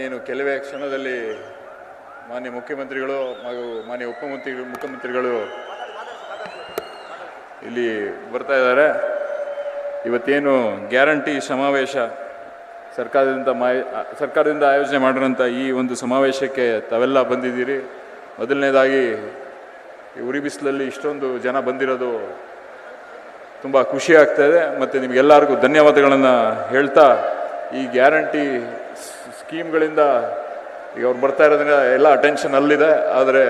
ಇನ್ನೇನು ಕೆಲವೇ ಕ್ಷಣದಲ್ಲಿ ಮಾನ್ಯ ಮುಖ್ಯಮಂತ್ರಿಗಳು ಹಾಗೂ ಮಾನ್ಯ ಮುಖ್ಯಮಂತ್ರಿಗಳು ಇಲ್ಲಿ ಬರ್ತಾ ಇದ್ದಾರೆ. ಇವತ್ತೇನು ಗ್ಯಾರಂಟಿ ಸಮಾವೇಶ ಸರ್ಕಾರದಿಂದ ಆಯೋಜನೆ ಮಾಡಿರೋಂಥ ಈ ಒಂದು ಸಮಾವೇಶಕ್ಕೆ ತಾವೆಲ್ಲ ಬಂದಿದ್ದೀರಿ. ಮೊದಲನೇದಾಗಿ ಈ ಉರಿ ಬಿಸಿಲಲ್ಲಿ ಇಷ್ಟೊಂದು ಜನ ಬಂದಿರೋದು ತುಂಬ ಖುಷಿ ಆಗ್ತಾ ಇದೆ. ಮತ್ತು ನಿಮಗೆಲ್ಲರಿಗೂ ಧನ್ಯವಾದಗಳನ್ನು ಹೇಳ್ತಾ, ಈ ಗ್ಯಾರಂಟಿ ಸ್ಕೀಮ್ಗಳಿಂದ ಈಗ ಅವ್ರು ಬರ್ತಾ ಇರೋದ್ರಿಂದ ಎಲ್ಲ ಅಟೆನ್ಷನ್ ಅಲ್ಲಿದೆ. ಆದರೆ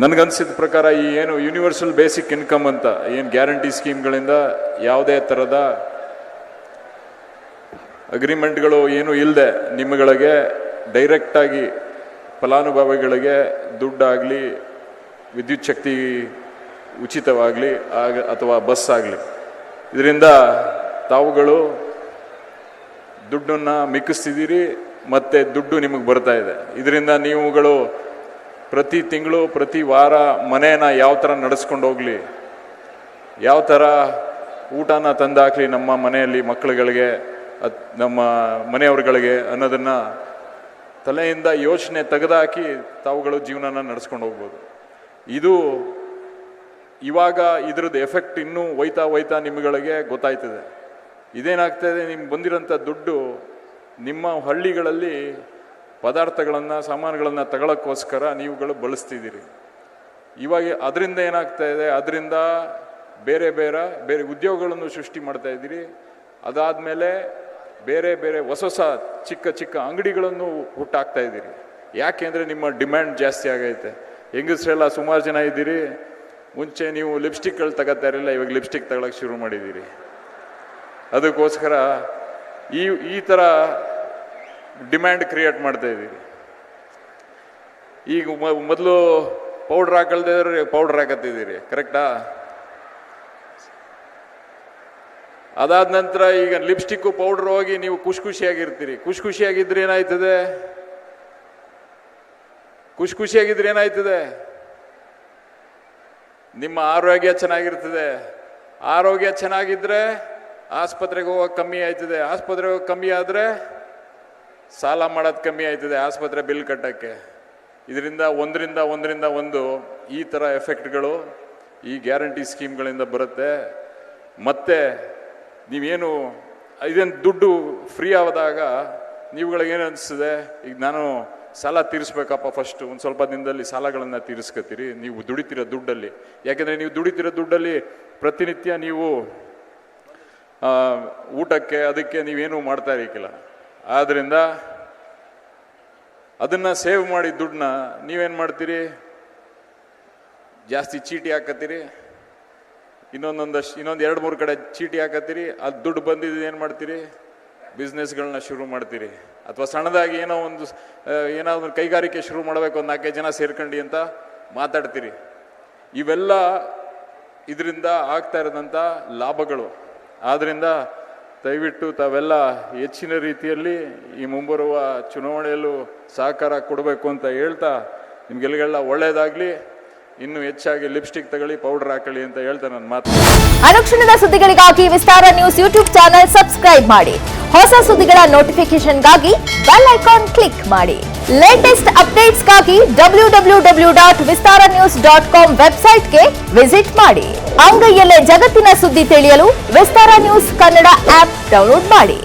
ನನಗನ್ಸಿದ ಪ್ರಕಾರ ಈ ಏನು ಯೂನಿವರ್ಸಲ್ ಬೇಸಿಕ್ ಇನ್ಕಮ್ ಅಂತ ಏನು ಗ್ಯಾರಂಟಿ ಸ್ಕೀಮ್ಗಳಿಂದ ಯಾವುದೇ ಥರದ ಅಗ್ರಿಮೆಂಟ್ಗಳು ಏನೂ ಇಲ್ಲದೆ ನಿಮ್ಮಗಳಿಗೆ ಡೈರೆಕ್ಟಾಗಿ ಫಲಾನುಭವಿಗಳಿಗೆ ದುಡ್ಡಾಗಲಿ, ವಿದ್ಯುತ್ ಶಕ್ತಿ ಉಚಿತವಾಗಲಿ ಅಥವಾ ಬಸ್ ಆಗಲಿ, ಇದರಿಂದ ತಾವುಗಳು ದುಡ್ಡನ್ನು ಮಿಕ್ಕಿಸ್ತಿದ್ದೀರಿ ಮತ್ತು ದುಡ್ಡು ನಿಮಗೆ ಬರ್ತಾ ಇದೆ. ಇದರಿಂದ ನೀವುಗಳು ಪ್ರತಿ ತಿಂಗಳು ಪ್ರತಿ ವಾರ ಮನೇನ ಯಾವ ಥರ ನಡೆಸ್ಕೊಂಡು ಹೋಗಲಿ, ಯಾವ ಥರ ಊಟನ ತಂದಾಕಲಿ ನಮ್ಮ ಮನೆಯಲ್ಲಿ ಮಕ್ಕಳುಗಳಿಗೆ, ನಮ್ಮ ಮನೆಯವ್ರಗಳಿಗೆ ಅನ್ನೋದನ್ನು ತಲೆಯಿಂದ ಯೋಚನೆ ತೆಗೆದುಹಾಕಿ ತಾವುಗಳು ಜೀವನನ ನಡೆಸ್ಕೊಂಡು ಹೋಗ್ಬೋದು. ಇದು ಇವಾಗ ಇದ್ರದ್ದು ಎಫೆಕ್ಟ್ ಇನ್ನೂ ಹೋಯ್ತಾ ನಿಮ್ಮಗಳಿಗೆ ಗೊತ್ತಾಯ್ತದೆ. ಇದೇನಾಗ್ತಾಯಿದೆ, ನಿಮ್ಗೆ ಬಂದಿರೋಂಥ ದುಡ್ಡು ನಿಮ್ಮ ಹಳ್ಳಿಗಳಲ್ಲಿ ಪದಾರ್ಥಗಳನ್ನು ಸಾಮಾನುಗಳನ್ನು ತಗೊಳ್ಳೋಕ್ಕೋಸ್ಕರ ನೀವುಗಳು ಬಳಸ್ತಿದ್ದೀರಿ. ಇವಾಗ ಅದರಿಂದ ಏನಾಗ್ತಾಯಿದೆ, ಅದರಿಂದ ಬೇರೆ ಉದ್ಯೋಗಗಳನ್ನು ಸೃಷ್ಟಿ ಮಾಡ್ತಾ ಇದ್ದೀರಿ. ಅದಾದಮೇಲೆ ಬೇರೆ ಹೊಸ ಚಿಕ್ಕ ಅಂಗಡಿಗಳನ್ನು ಹುಟ್ಟಾಕ್ತಾ ಇದ್ದೀರಿ. ಯಾಕೆಂದರೆ ನಿಮ್ಮ ಡಿಮ್ಯಾಂಡ್ ಜಾಸ್ತಿ ಆಗೈತೆ. ಹೆಂಗಸ್ರೆಲ್ಲ ಸುಮಾರು ಜನ ಇದ್ದೀರಿ. ಮುಂಚೆ ನೀವು ಲಿಪ್ಸ್ಟಿಕ್ಗಳು ತಗೋತಾ ಇರಲಿಲ್ಲ, ಇವಾಗ ಲಿಪ್ಸ್ಟಿಕ್ ತಗೊಳಕ್ಕೆ ಶುರು ಮಾಡಿದ್ದೀರಿ. ಅದಕ್ಕೋಸ್ಕರ ಈ ಥರ ಡಿಮ್ಯಾಂಡ್ ಕ್ರಿಯೇಟ್ ಮಾಡ್ತಾ ಇದ್ದೀರಿ. ಈಗ ಮೊದಲು ಪೌಡ್ರ್ ಹಾಕಲ್ದಿದ್ರೆ ಪೌಡ್ರ್ ಹಾಕತ್ತಿದ್ದೀರಿ, ಕರೆಕ್ಟಾ? ಅದಾದ ನಂತರ ಈಗ ಲಿಪ್ಸ್ಟಿಕ್ಕು ಪೌಡ್ರ್ ಹೋಗಿ ನೀವು ಖುಷಿಯಾಗಿರ್ತೀರಿ. ಖುಷಿಯಾಗಿದ್ರೆ ಏನಾಯ್ತದೆ? ನಿಮ್ಮ ಆರೋಗ್ಯ ಚೆನ್ನಾಗಿರ್ತದೆ. ಆರೋಗ್ಯ ಚೆನ್ನಾಗಿದ್ರೆ ಆಸ್ಪತ್ರೆಗೆ ಹೋಗೋಕೆ ಕಮ್ಮಿ ಆಯ್ತದೆ. ಆಸ್ಪತ್ರೆಗೆ ಹೋಗೋಕೆ ಕಮ್ಮಿ ಆದರೆ ಸಾಲ ಮಾಡೋದು ಕಮ್ಮಿ ಆಯ್ತದೆ, ಆಸ್ಪತ್ರೆ ಬಿಲ್ ಕಟ್ಟೋಕ್ಕೆ. ಇದರಿಂದ ಒಂದರಿಂದ ಒಂದು ಈ ಥರ ಎಫೆಕ್ಟ್ಗಳು ಈ ಗ್ಯಾರಂಟಿ ಸ್ಕೀಮ್ಗಳಿಂದ ಬರುತ್ತೆ. ಮತ್ತು ನೀವೇನು ಇದೇನು ದುಡ್ಡು ಫ್ರೀ ಆದಾಗ ನೀವುಗಳಿಗೇನು ಅನಿಸ್ತದೆ, ಈಗ ನಾನು ಸಾಲ ತೀರಿಸ್ಬೇಕಪ್ಪ, ಫಸ್ಟು ಒಂದು ಸ್ವಲ್ಪ ದಿನದಲ್ಲಿ ಸಾಲಗಳನ್ನು ತೀರಿಸ್ಕೊತೀರಿ ನೀವು ದುಡಿತಿರೋ ದುಡ್ಡಲ್ಲಿ. ಯಾಕೆಂದರೆ ನೀವು ದುಡಿತಿರೋ ದುಡ್ಡಲ್ಲಿ ಪ್ರತಿನಿತ್ಯ ನೀವು ಊಟಕ್ಕೆ ಅದಕ್ಕೆ ನೀವೇನು ಮಾಡ್ತಾ ಇರಕ್ಕಿಲ್ಲ. ಆದ್ದರಿಂದ ಅದನ್ನು ಸೇವ್ ಮಾಡಿ ದುಡ್ಡನ್ನ ನೀವೇನು ಮಾಡ್ತೀರಿ, ಜಾಸ್ತಿ ಚೀಟಿ ಹಾಕತ್ತೀರಿ, ಇನ್ನೊಂದು 2-3 ಕಡೆ ಚೀಟಿ ಹಾಕತ್ತೀರಿ. ಅದು ದುಡ್ಡು ಬಂದಿದ್ದು ಏನು ಮಾಡ್ತೀರಿ, ಬಿಸ್ನೆಸ್ಗಳನ್ನ ಶುರು ಮಾಡ್ತೀರಿ. ಅಥವಾ ಸಣ್ಣದಾಗಿ ಏನಾದ್ರು ಕೈಗಾರಿಕೆ ಶುರು ಮಾಡಬೇಕು, 4-5 ಜನ ಸೇರ್ಕೊಂಡು ಅಂತ ಮಾತಾಡ್ತೀರಿ. ಇವೆಲ್ಲ ಇದರಿಂದ ಆಗ್ತಾ ಇರೋದಂಥ ಲಾಭಗಳು. ಆದ್ದರಿಂದ ದಯವಿಟ್ಟು ತಾವೆಲ್ಲ ಹೆಚ್ಚಿನ ರೀತಿಯಲ್ಲಿ ಈ ಮುಂಬರುವ ಚುನಾವಣೆಯಲ್ಲೂ ಸಹಕಾರ ಕೊಡಬೇಕು ಅಂತ ಹೇಳ್ತಾ, ನಿಮಗೆಲ್ಲ ಒಳ್ಳೆಯದಾಗಲಿ. ಇನ್ನು ಹೆಚ್ಚಾಗಿ ಲಿಪ್ಸ್ಟಿಕ್ ತಗೊಳ್ಳಿ, ಪೌಡರ್ ಹಾಕೊಳ್ಳಿ ಅಂತ ಹೇಳ್ತಾ ನನ್ನ ಮಾತು. ಅನುಕ್ಷಣದ ಸುದ್ದಿಗಳಿಗಾಗಿ ವಿಸ್ತಾರ ನ್ಯೂಸ್ ಯೂಟ್ಯೂಬ್ ಚಾನೆಲ್ ಸಬ್ಸ್ಕ್ರೈಬ್ ಮಾಡಿ. ಹೊಸ ಸುದ್ದಿಗಳ ನೋಟಿಫಿಕೇಶನ್ಗಾಗಿ ಬೆಲ್ ಐಕಾನ್ ಕ್ಲಿಕ್ ಮಾಡಿ. ಲೇಟೆಸ್ಟ್ ಅಪ್ಡೇಟ್ಸ್ಗಾಗಿ www.vistaranews.com ವೆಬ್ಸೈಟ್ಗೆ ವಿಸಿಟ್ ಮಾಡಿ. ಅಂಗೈಯಲ್ಲೇ ಜಗತ್ತಿನ ಸುದ್ದಿ ತಿಳಿಯಲು ವಿಸ್ತಾರ ನ್ಯೂಸ್ ಕನ್ನಡ ಆಪ್ ಡೌನ್ಲೋಡ್ ಮಾಡಿ.